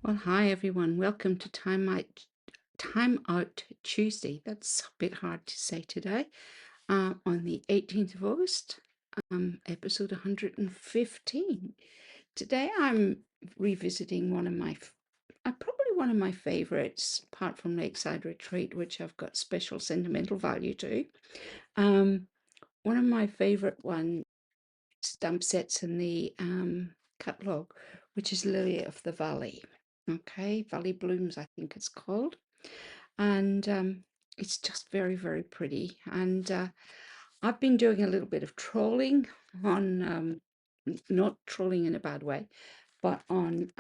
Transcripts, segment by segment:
Well, hi everyone. Welcome to Time Out Tuesday. That's a bit hard to say today. On the 18th of August, episode 115. Today I'm revisiting probably one of my favorites, apart from Lakeside Retreat, which I've got special sentimental value to. One of my favorite stamp sets in the catalogue, which is Lily of the Valley. Okay, Valley Blooms, I think it's called. And it's just very, very pretty. And I've been doing a little bit of trolling on, not trolling in a bad way, but on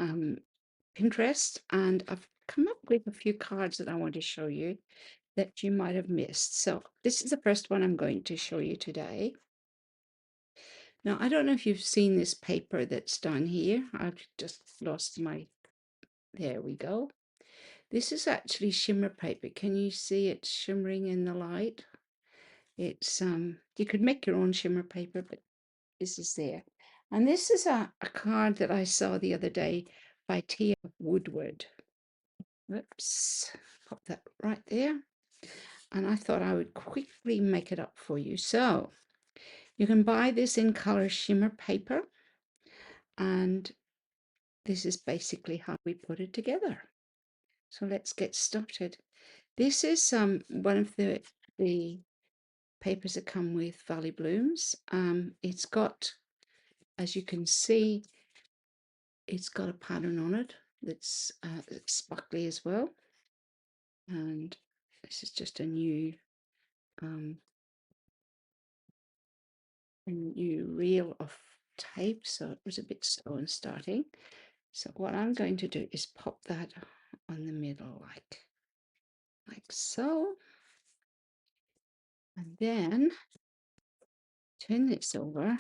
Pinterest. And I've come up with a few cards that I want to show you that you might have missed. So this is the first one I'm going to show you today. Now, I don't know if you've seen this paper that's done here. I've just lost there we go. This is actually shimmer paper. Can you see it shimmering in the light? It's you could make your own shimmer paper, but this is there. And this is a card that I saw the other day by Tia Woodward. Whoops, pop that right there. And I thought I would quickly make it up for you. So you can buy this in color shimmer paper, and this is basically how we put it together. So let's get started. This is one of the papers that come with Valley Blooms. It's got, as you can see, it's got a pattern on it that's sparkly as well. And this is just a new reel of tape, so it was a bit slow in starting. So what I'm going to do is pop that on the middle like so, and then turn this over,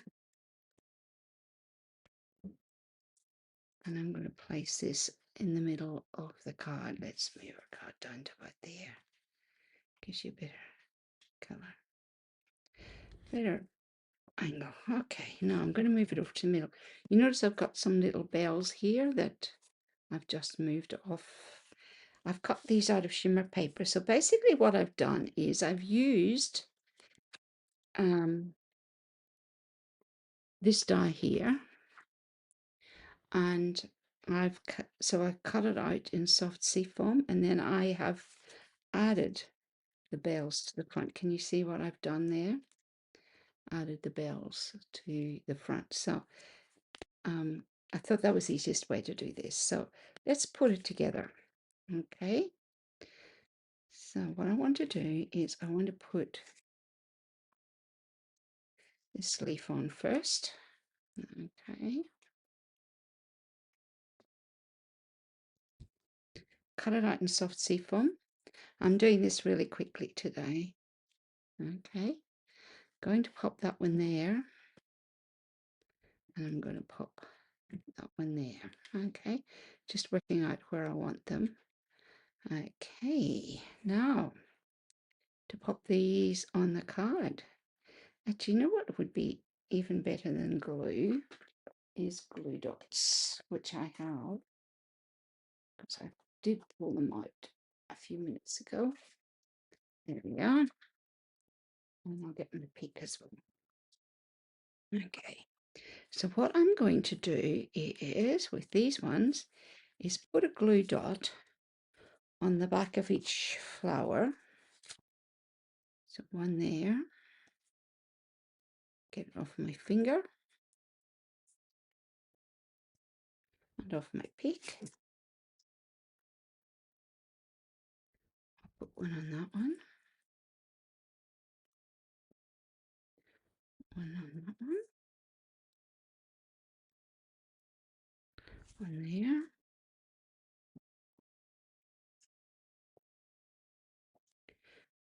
and I'm going to place this in the middle of the card. Let's move our card down to about there. Gives you a better color, better angle. Okay, now I'm going to move it over to the middle. You notice I've got some little bells here that I've just moved off. I've cut these out of shimmer paper. So basically what I've done is I've used this die here, and I cut it out in soft seafoam, and then I have added the bells to the front. Can you see what I've done there? Added the bells to the front. So I thought that was the easiest way to do this. So let's put it together. Okay. So what I want to do is I want to put this leaf on first. Okay. Cut it out in soft seafoam. I'm doing this really quickly today. Okay. Going to pop that one there. And I'm going to pop that one there. Okay. Just working out where I want them. Okay. Now to pop these on the card. Do you know what would be even better than glue? Is glue dots, which I have, because I did pull them out a few minutes ago. There we are. And I'll get them to peek as well. Okay, so what I'm going to do is, with these ones, is put a glue dot on the back of each flower. So one there. Get it off my finger and off my peak. I'll put one on that one. One on that one. One there.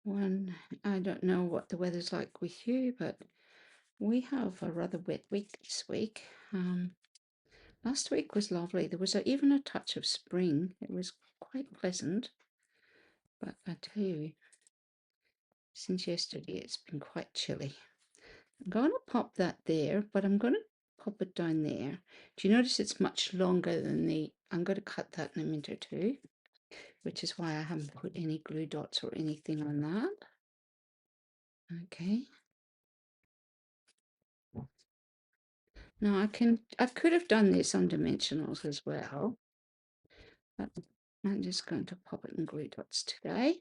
One, I don't know what the weather's like with you, but we have a rather wet week this week. Last week was lovely. There was even a touch of spring. It was quite pleasant. But I tell you, since yesterday, it's been quite chilly. I'm going to pop that there, but I'm going to pop it down there. Do you notice it's much longer than I'm going to cut that in a minute or two, which is why I haven't put any glue dots or anything on that. Okay. Now I could have done this on dimensionals as well, but I'm just going to pop it in glue dots today.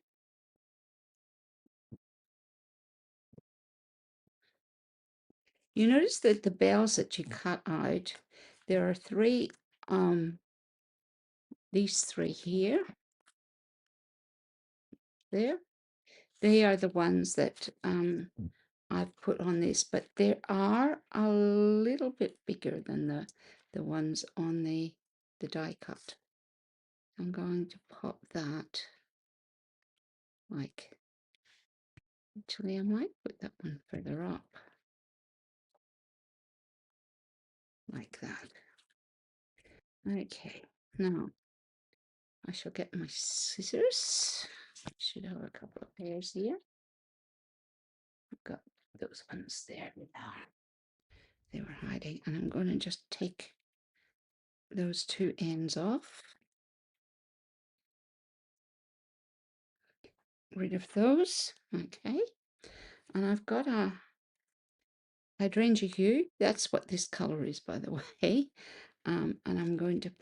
You notice that the bells that you cut out, there are three, these three here, there. They are the ones that I've put on this, but they are a little bit bigger than the ones on the die cut. I'm going to pop that like, actually I might put that one further up, like that. Okay, now I shall get my scissors. I should have a couple of pairs here. I've got those ones there. They were hiding, and I'm going to just take those two ends off. Rid of those. Okay. And I've got a hydrangea hue. That's what this color is, by the way. And I'm going to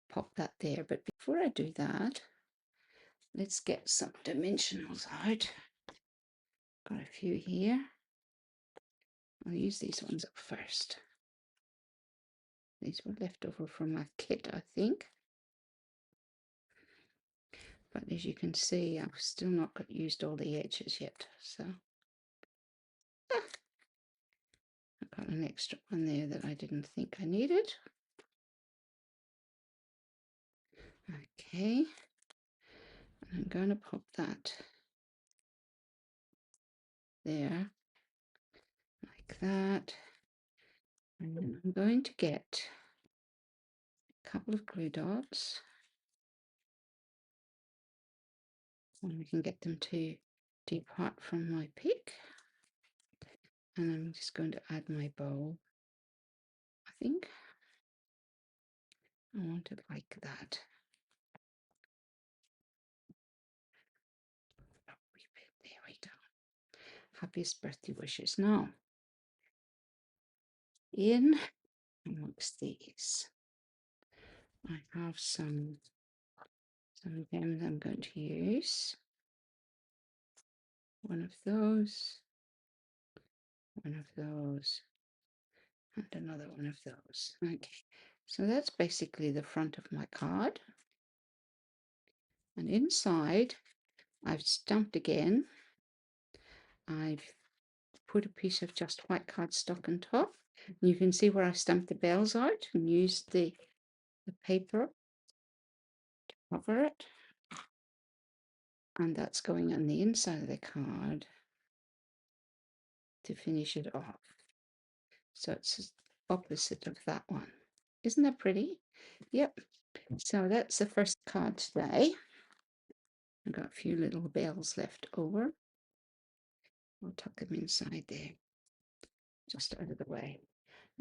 pop that there. But before I do that, let's get some dimensionals out. Got a few here. I'll use these ones up first. These were left over from my kit, I think. But as you can see, I've still not used all the edges yet. So I've got an extra one there that I didn't think I needed. Okay. And I'm going to pop that there, like that. And then I'm going to get a couple of glue dots. And we can get them to depart from my pick. And I'm just going to add my bow. I think I want it like that. There we go. Happiest birthday wishes. Now, in amongst these, I have some gems I'm going to use. One of those, and another one of those. Okay, so that's basically the front of my card. And inside, I've stamped again. I've put a piece of just white cardstock on top. And you can see where I stamped the bells out and used the paper to cover it. And that's going on the inside of the card to finish it off. So it's opposite of that one. Isn't that pretty? Yep. So that's the first card today. I've got a few little bells left over. I'll tuck them inside there, just out of the way.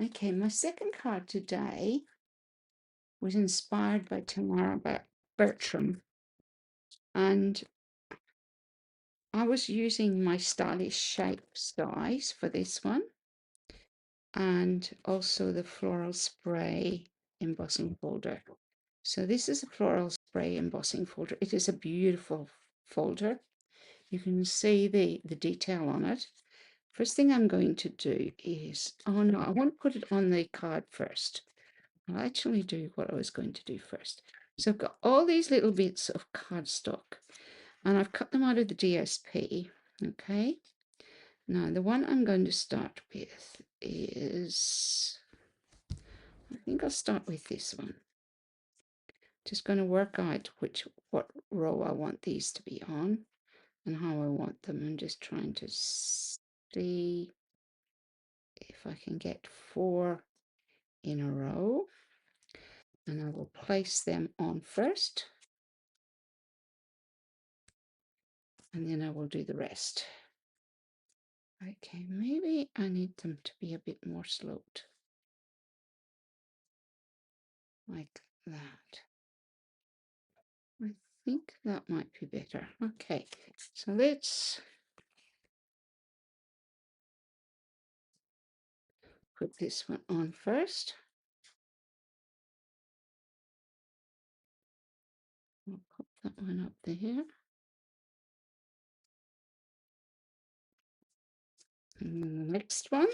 Okay, my second card today was inspired by Tamara Bertram. And I was using my stylish shapes dies for this one. And also the floral spray embossing folder. So this is a floral spray embossing folder. It is a beautiful folder. You can see the detail on it. First thing I'm going to do is, oh no, I won't put it on the card first. I'll actually do what I was going to do first. So I've got all these little bits of cardstock and I've cut them out of the DSP. Okay. Now the one I'm going to start with is, I think I'll start with this one. Just going to work out what row I want these to be on and how I want them. I'm just trying to see if I can get 4 in a row, and I will place them on first and then I will do the rest. Okay, maybe I need them to be a bit more sloped. like that. I think that might be better. Okay, so let's put this one on first. I'll pop that one up there. And then the next one,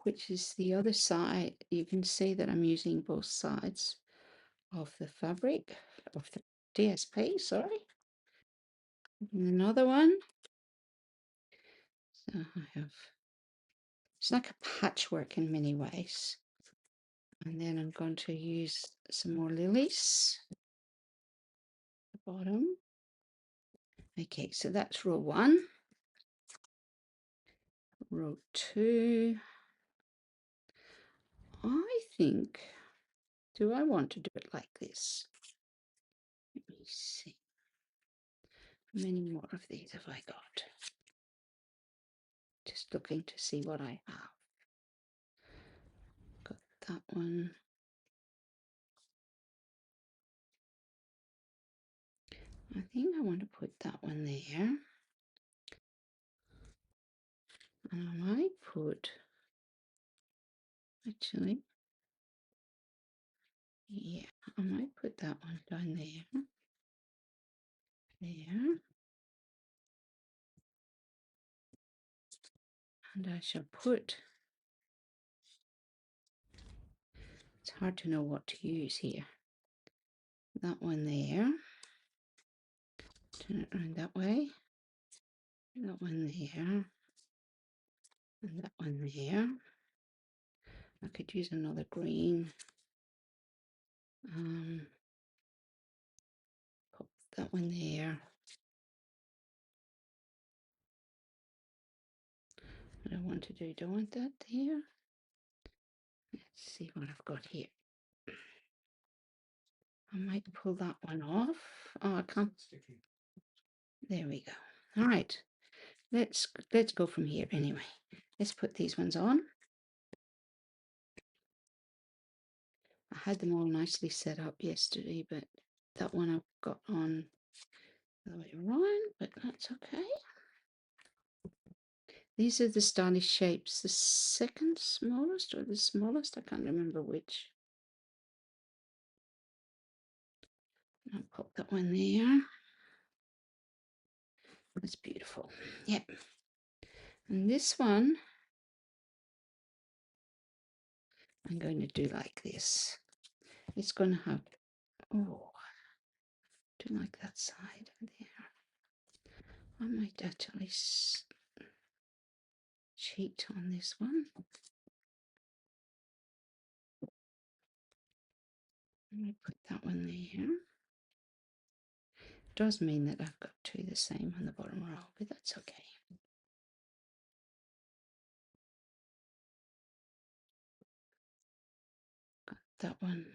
which is the other side. You can see that I'm using both sides of the fabric, of the DSP, sorry. And another one. So I have, it's like a patchwork in many ways. And then I'm going to use some more lilies at the bottom. Okay, so that's row 1. Row 2. I think, do I want to do it like this? Let me see. How many more of these have I got? Just looking to see what I have. Got that one. I think I want to put that one there. And I might put, actually, yeah, I might put that one down there. There. And I shall put, it's hard to know what to use here. That one there. Turn it around that way. That one there. And that one there. I could use another green. Pop that one there. What I want to do, do I want that there? Let's see what I've got here. I might pull that one off. Oh, I can't. There we go. All right. Let's go from here anyway. Let's put these ones on. I had them all nicely set up yesterday, but that one I've got on the way around, but that's okay. These are the stylish shapes. The second smallest or the smallest? I can't remember which. I'll pop that one there. That's beautiful. Yep. And this one, I'm going to do like this. It's going to have, oh, do like that side there. I might actually cheat on this one. Let me put that one there. Does mean that I've got two the same on the bottom row, but that's okay. Got that one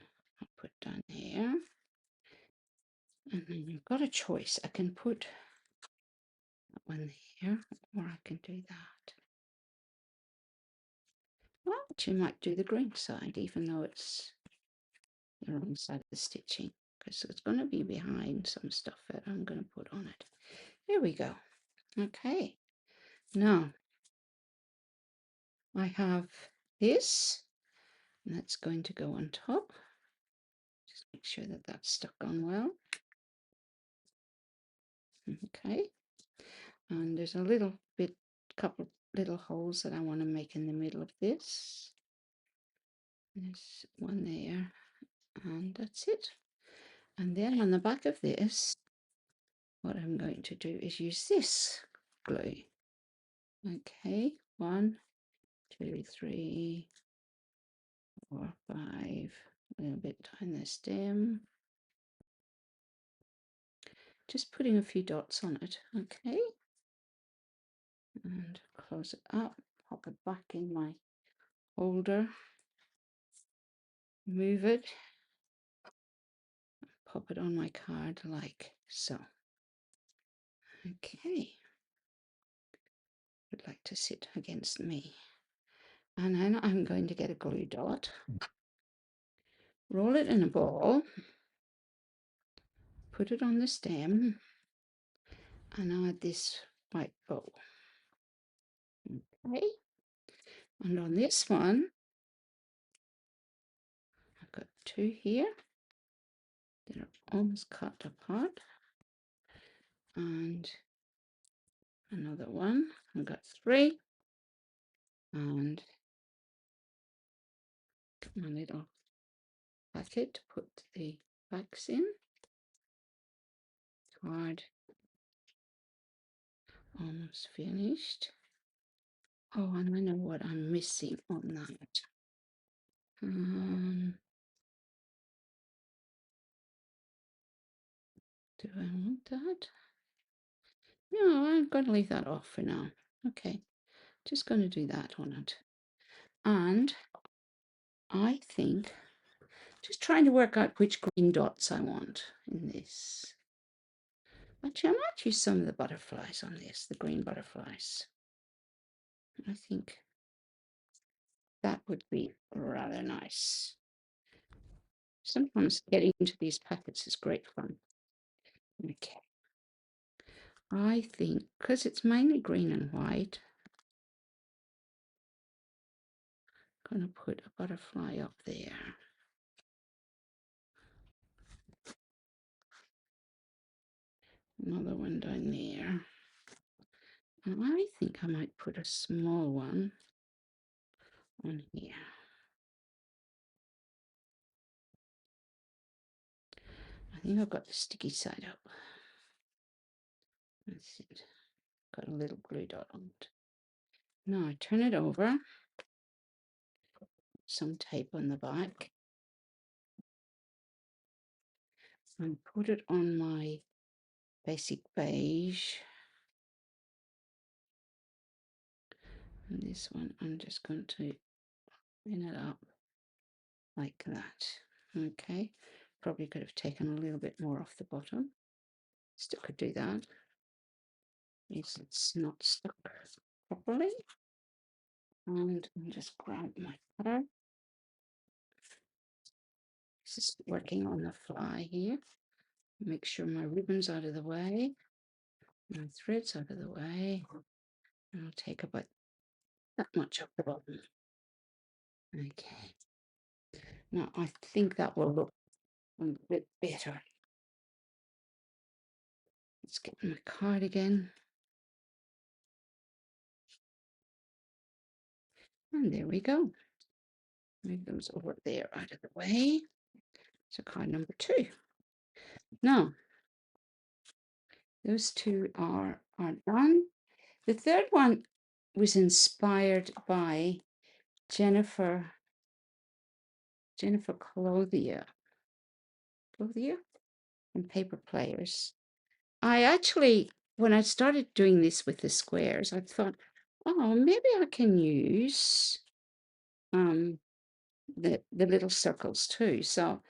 I'll put down here. And then you've got a choice. I can put that one there, or I can do that. Well, you might do the green side, even though it's the wrong side of the stitching, because it's going to be behind some stuff that I'm going to put on it. There we go. Okay. Now, I have this, and that's going to go on top. Just make sure that that's stuck on well. Okay. And there's a little bit, couple little holes that I want to make in the middle of this. There's one there, and that's it. And then on the back of this, what I'm going to do is use this glue. Okay, 1, 2, 3, 4, 5, a little bit down the stem. Just putting a few dots on it, okay? And close it up, pop it back in my holder, move it, pop it on my card like so. Okay, would like to sit against me. And then I'm going to get a glue dot, roll it in a ball, put it on the stem, and add this white bow. Okay, and on this one, I've got two here that are almost cut apart, and another one. I've got three, and my little packet to put the backs in. Card almost finished. Oh, and I know what I'm missing on that. Do I want that? No, I'm going to leave that off for now. Okay, just going to do that on it. And I think, just trying to work out which green dots I want in this. Actually, I might use some of the butterflies on this, the green butterflies. I think that would be rather nice. Sometimes getting into these packets is great fun. Okay. I think, because it's mainly green and white, I'm going to put a butterfly up there. Another one down there. And I think I might put a small one on here. I think I've got the sticky side up. That's it. Got a little glue dot on it. Now I turn it over. Some tape on the back. And put it on my basic beige. And this one I'm just going to pin it up like that. Okay. Probably could have taken a little bit more off the bottom. Still could do that. Means it's not stuck properly. And I'll just grab my cutter. This is working on the fly here. Make sure my ribbon's out of the way. My thread's out of the way. And I'll take about that much off the bottom. Okay. Now I think that will look a bit better. Let's get my card again. And there we go. Move those over there out of the way. So card number 2. Now, those two are done. The third one was inspired by Jennifer Clothier and Paper Players. I actually, when I started doing this with the squares, I thought, oh, maybe I can use the little circles too. So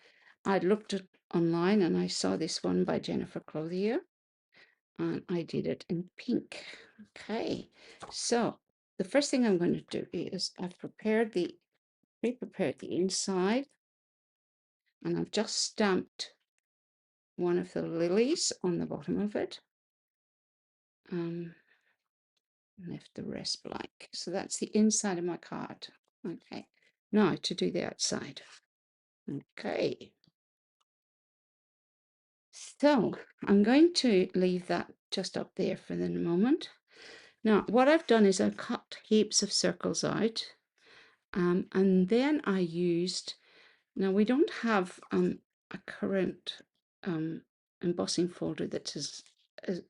I looked at online and I saw this one by Jennifer Clothier, and I did it in pink. Okay, so the first thing I'm going to do is I've pre-prepared the inside, and I've just stamped one of the lilies on the bottom of it. Left the rest blank. So that's the inside of my card. Okay, now to do the outside. Okay, so I'm going to leave that just up there for the moment. Now, what I've done is I've cut heaps of circles out, and then I used, now we don't have a current embossing folder that's as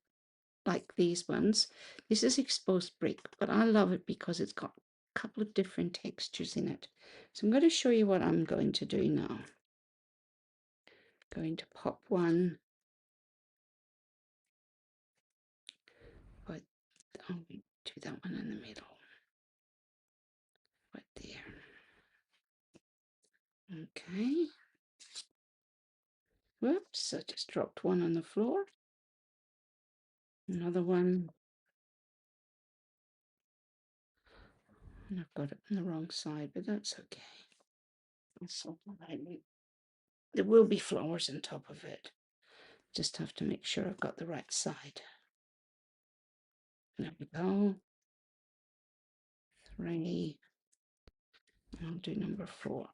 like these ones. This is exposed brick, but I love it because it's got a couple of different textures in it. So I'm going to show you what I'm going to do now. Going to pop one, but I'll do that one in the middle, right there. Okay. Whoops, I just dropped one on the floor. Another one And I've got it on the wrong side, but that's okay. So there will be flowers on top of it. Just have to make sure I've got the right side. There we go. 3. I'll do number 4.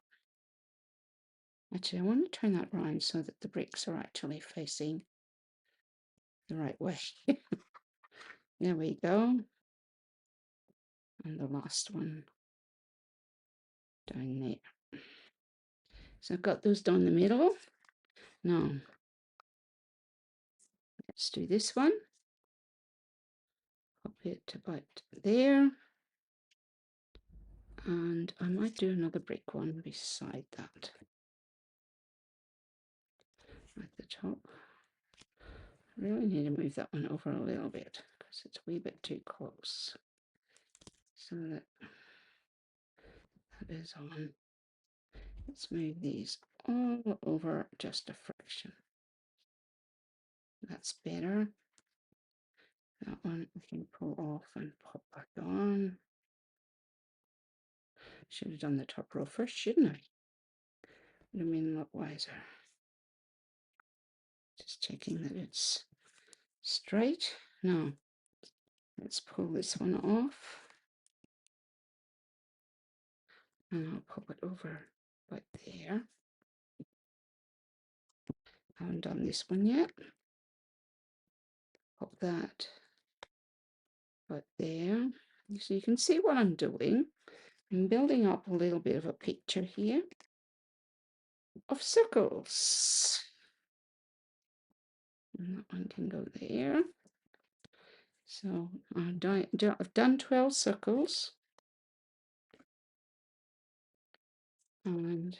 Actually, I want to turn that round so that the bricks are actually facing the right way. There we go. And the last one down there. So I've got those down the middle. Now, let's do this one. Pop it about there. And I might do another brick one beside that. At the top. I really need to move that one over a little bit because it's a wee bit too close. So that is on. Let's move these all over just a fraction. That's better. That one I can pull off and pop back on. Should have done the top row first, shouldn't I? Would have been a lot wiser. Just checking that it's straight. Now, let's pull this one off. And I'll pop it over right there. I haven't done this one yet. Pop that right there. So you can see what I'm doing. I'm building up a little bit of a picture here of circles. And that one can go there. So I've done 12 circles. And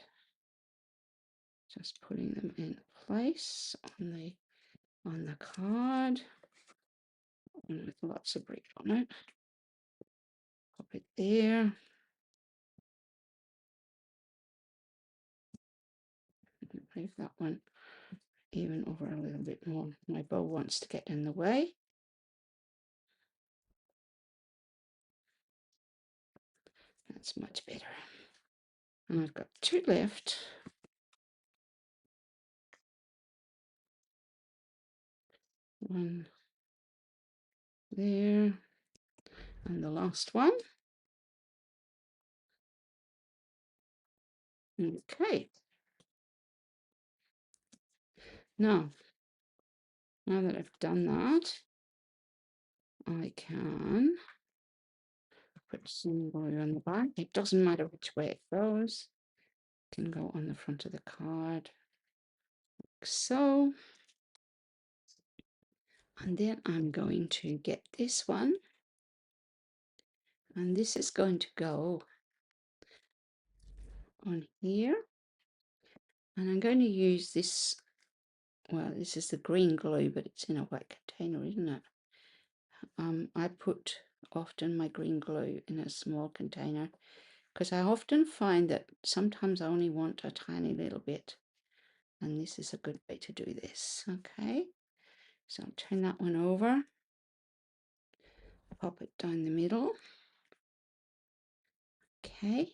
just putting them in place on the card. And with lots of brick on it. Pop it there. Move that one even over a little bit more. My bow wants to get in the way. That's much better. And I've got 2 left. One there. And the last one. Okay. Now that I've done that, I can put some glue on the back. It doesn't matter which way it goes. It can go on the front of the card, like so. And then I'm going to get this one. And this is going to go on here. And I'm going to use this, well, this is the green glue, but it's in a white container, isn't it? I put often my green glue in a small container because I often find that sometimes I only want a tiny little bit, and this is a good way to do this. Okay, so I'll turn that one over, pop it down the middle. Okay,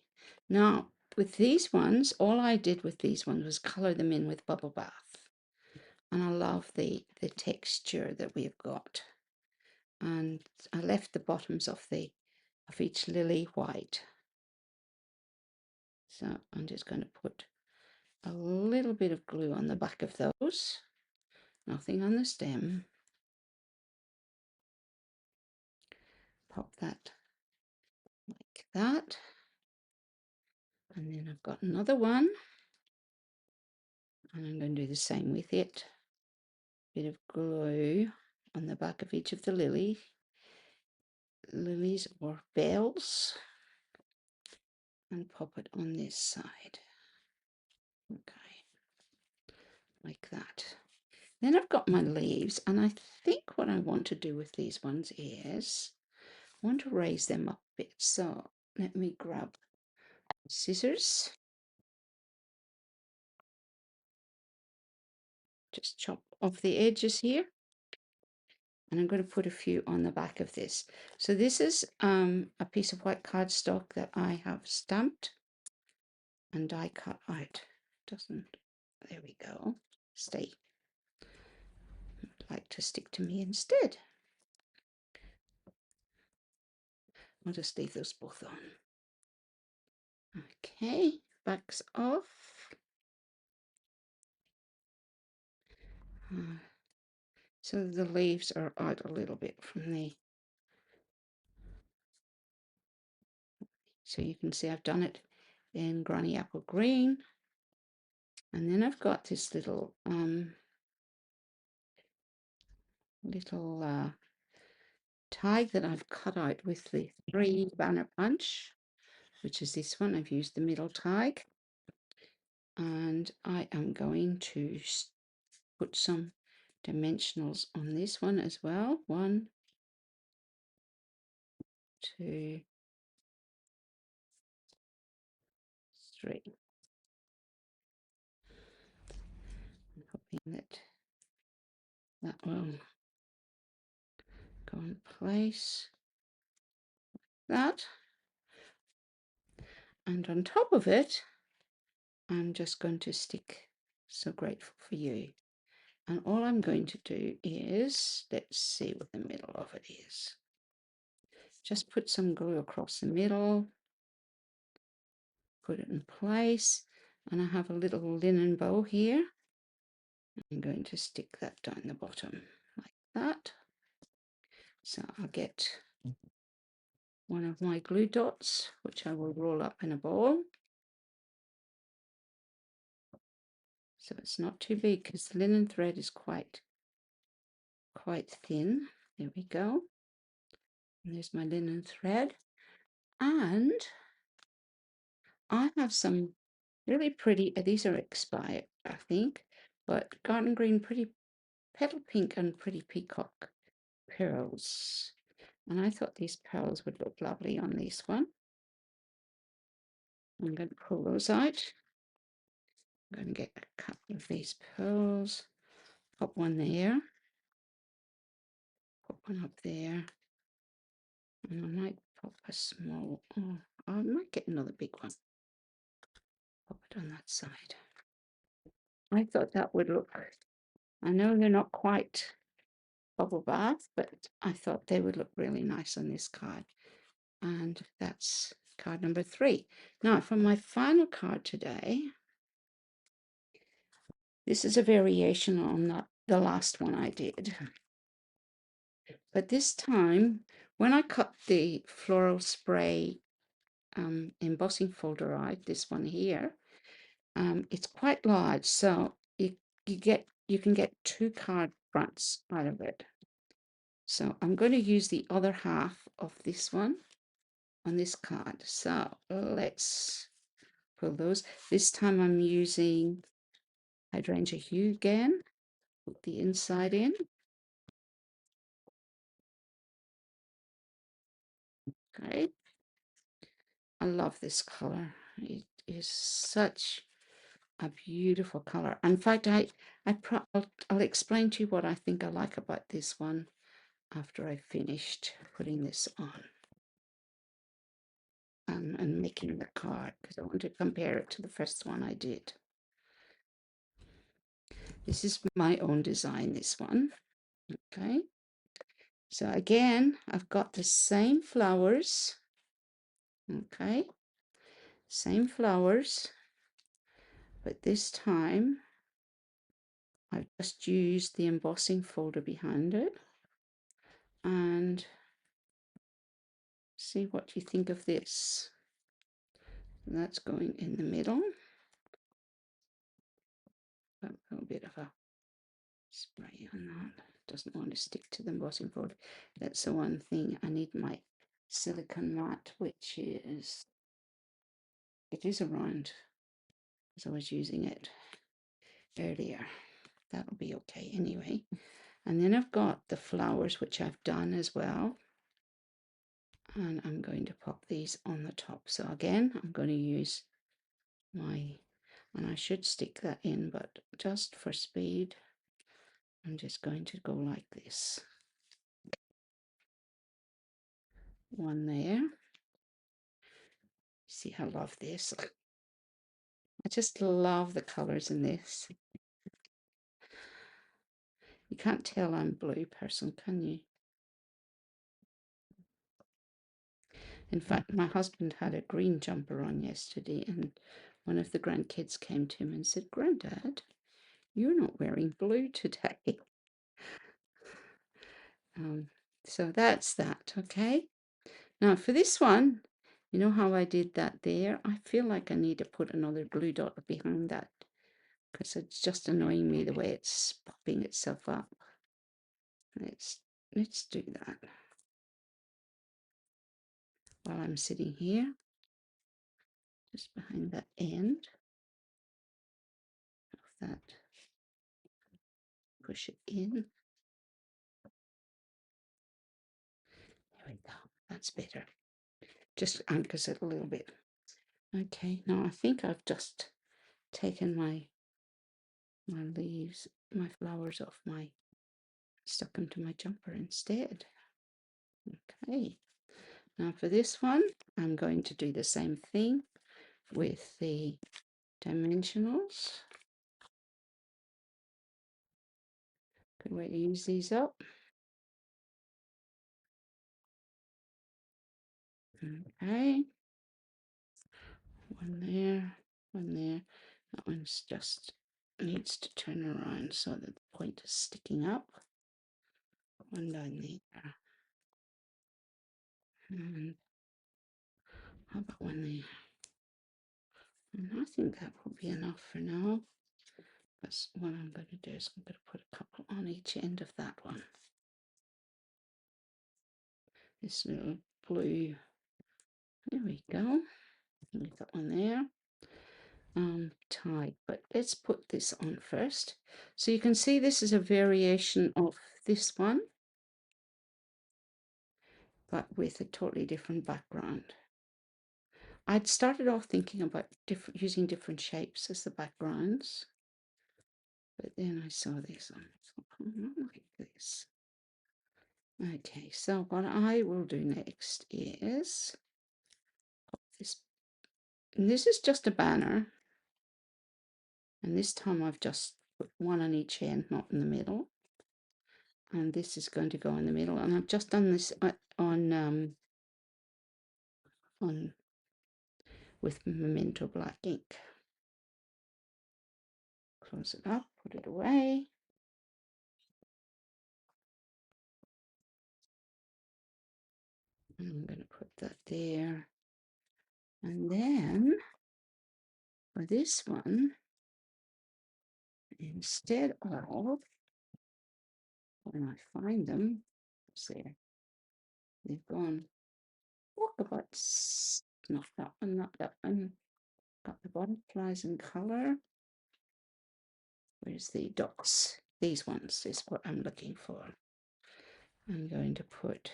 now with these ones, all I did with these ones was color them in with bubble bath, and I love the texture that we've got. And I left the bottoms of each lily white. So I'm just going to put a little bit of glue on the back of those, nothing on the stem. Pop that like that. And then I've got another one. And I'm going to do the same with it. Bit of glue on the back of each of the lilies or bells. And pop it on this side. Okay. Like that. Then I've got my leaves, and I think what I want to do with these ones is I want to raise them up a bit. So let me grab scissors. Just chop off the edges here. And I'm going to put a few on the back of this. So this is a piece of white cardstock that I have stamped and die cut out. Doesn't, there we go, stay. I'd like to stick to me instead. I'll just leave those both on. Okay, backs off. So the leaves are out a little bit from the, so you can see I've done it in Granny Apple Green. And then I've got this little tag that I've cut out with the 3 banner punch, which is this one. I've used the middle tag, and I am going to put some dimensionals on this one as well. 1, 2, 3. I'm hoping that that will go in place. That, and on top of it, I'm just going to stick So Grateful for You. And all I'm going to do is, let's see what the middle of it is. Just put some glue across the middle, put it in place, and I have a little linen bow here. I'm going to stick that down the bottom like that. So I'll get one of my glue dots, which I will roll up in a ball. So it's not too big because the linen thread is quite thin. There we go. And there's my linen thread. And I have some really pretty, these are expired, I think, but garden green, pretty petal pink and pretty peacock pearls. And I thought these pearls would look lovely on this one. I'm going to pull those out. I'm going to get a couple of these pearls, pop one there, pop one up there, and I might pop a small, oh, I might get another big one. Pop it on that side. I thought that would look, I know they're not quite bubble bath, but I thought they would look really nice on this card. And that's card number 3. Now, for my final card today, this is a variation on the last one I did. But this time, when I cut the floral spray embossing folder out, this one here, it's quite large, so you can get 2 card fronts out of it. So I'm going to use the other half of this one on this card. So let's pull those. This time I'm using Hydrangea Hue again. Put the inside in. Okay. I love this color. It is such a beautiful color. In fact, I'll explain to you what I think I like about this one after I've finished putting this on and making the card, because I want to compare it to the first one I did. This is my own design, this one. Okay. So again, I've got the same flowers. Okay. Same flowers, but this time I've just used the embossing folder behind it. And see what you think of this. And that's going in the middle. A little bit of a spray on that. Doesn't want to stick to the embossing folder. That's the one thing. I need my silicone mat, which is, it is around, as I was using it earlier. That'll be okay anyway. And then I've got the flowers, which I've done as well. And I'm going to pop these on the top. So again, I'm going to use my, and I should stick that in, but just for speed, I'm just going to go like this. one there. See, I love this. I just love the colours in this. You can't tell I'm a blue person, can you? In fact, my husband had a green jumper on yesterday, and one of the grandkids came to him and said, "Grandad, you're not wearing blue today." Um, so that's that, okay? Now for this one, you know how I did that there? I feel like I need to put another blue dot behind that because it's just annoying me the way it's popping itself up. Let's do that while I'm sitting here, just behind that end of that. Push it in. There we go. That's better. Just anchors it a little bit. Okay, now I think I've just taken my leaves, my flowers off my, stuck them to my jumper instead. Okay, now for this one, I'm going to do the same thing with the dimensionals. Good way to use these up. Okay, one there, one there. That one's just needs to turn around so that the point is sticking up. One down there. And how about one there? And I think that will be enough for now. Because what I'm going to do is I'm going to put a couple on each end of that one. This little blue. There we go. Leave that one there. Tie, but let's put this on first. So you can see this is a variation of this one, but with a totally different background. I'd started off thinking about using different shapes as the backgrounds, but then I saw this one. Like this. Okay, so what I will do next is this. And this is just a banner, and this time I've just put one on each end, not in the middle. And this is going to go in the middle, and I've just done this on with Memento black ink. Close it up, put it away. I'm going to put that there. And then for this one, instead of, when I find them, there, they've gone walkabouts. Not that one, not that one. Got the butterflies in color. Where's the dots? These ones is what I'm looking for. I'm going to put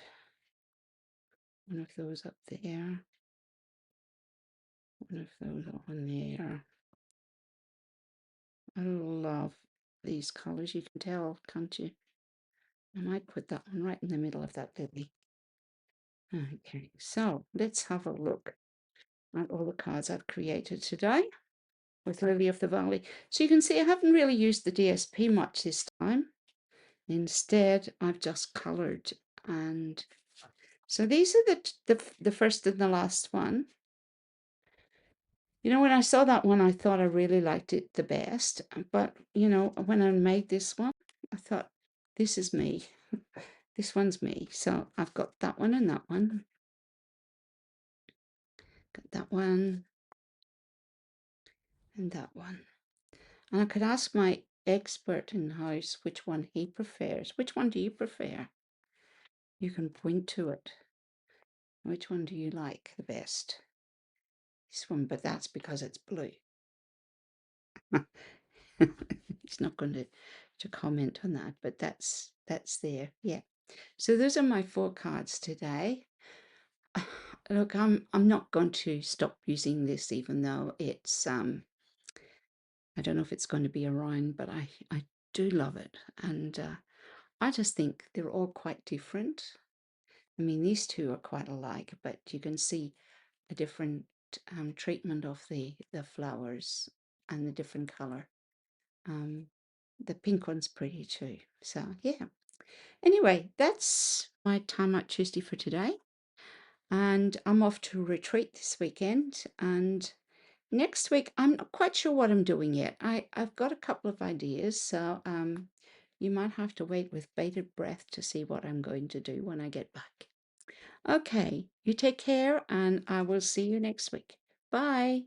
one of those up there, one of those on there. I love these colors. You can tell, can't you? I might put that one right in the middle of that lily. Okay, so let's have a look at all the cards I've created today with Lily of the Valley. So you can see I haven't really used the DSP much this time. Instead, I've just coloured, and so these are the first and the last one. You know, when I saw that one, I thought I really liked it the best. But, you know, when I made this one, I thought, this is me. This one's me. So I've got that one and that one. Got that one and that one. And I could ask my expert in the house which one he prefers. Which one do you prefer? You can point to it. Which one do you like the best? This one, but that's because it's blue. He's not going to comment on that, but that's there. Yeah. So those are my 4 cards today. Look, I'm not going to stop using this, even though it's I don't know if it's going to be around, but I do love it, and I just think they're all quite different. I mean, these two are quite alike, but you can see a different treatment of the flowers and the different color. The pink one's pretty too. So yeah. Anyway, that's my Timeout Tuesday for today. And I'm off to retreat this weekend. And next week, I'm not quite sure what I'm doing yet. I've got a couple of ideas, so you might have to wait with bated breath to see what I'm going to do when I get back. Okay, you take care, and I will see you next week. Bye.